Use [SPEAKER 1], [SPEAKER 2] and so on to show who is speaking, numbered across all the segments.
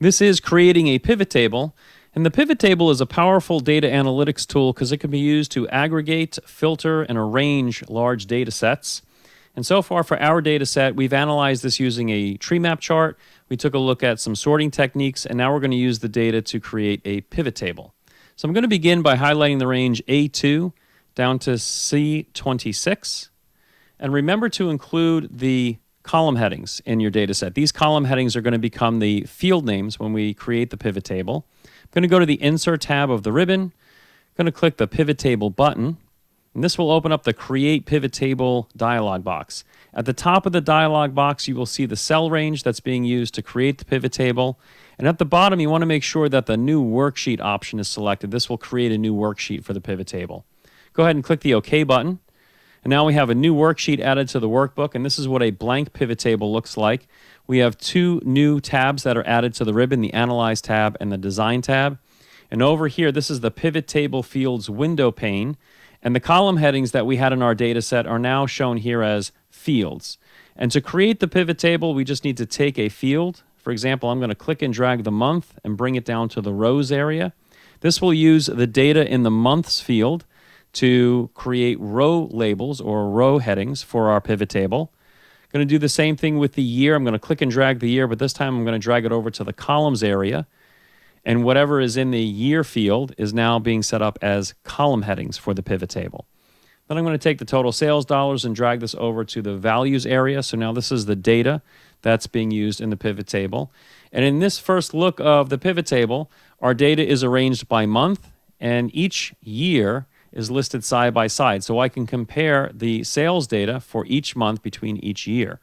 [SPEAKER 1] This is creating a pivot table, and the pivot table is a powerful data analytics tool because it can be used to aggregate, filter, and arrange large data sets. And so far for our data set, we've analyzed this using a tree map chart. We took a look at some sorting techniques, and now we're going to use the data to create a pivot table. So I'm going to begin by highlighting the range A2 down to C26. And remember to include the column headings in your data set. These column headings are going to become the field names when we create the pivot table. I'm going to go to the Insert tab of the ribbon. I'm going to click the Pivot Table button, and this will open up the Create Pivot Table dialog box. At the top of the dialog box, you will see the cell range that's being used to create the pivot table. And at the bottom, you want to make sure that the New Worksheet option is selected. This will create a new worksheet for the pivot table. Go ahead and click the OK button. And now we have a new worksheet added to the workbook, and this is what a blank pivot table looks like. We have two new tabs that are added to the ribbon, the Analyze tab and the Design tab. And over here, this is the Pivot Table Fields window pane, and the column headings that we had in our data set are now shown here as fields. And to create the pivot table, we just need to take a field. For example, I'm going to click and drag the month and bring it down to the rows area. This will use the data in the months field to create row labels or row headings for our pivot table. I'm going to do the same thing with the year. I'm going to click and drag the year, but this time I'm going to drag it over to the columns area. And whatever is in the year field is now being set up as column headings for the pivot table. Then I'm going to take the total sales dollars and drag this over to the values area. So now this is the data that's being used in the pivot table. And in this first look of the pivot table, our data is arranged by month, and each year is listed side by side. So I can compare the sales data for each month between each year.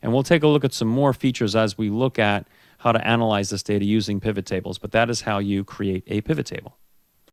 [SPEAKER 1] And we'll take a look at some more features as we look at how to analyze this data using pivot tables, but that is how you create a pivot table.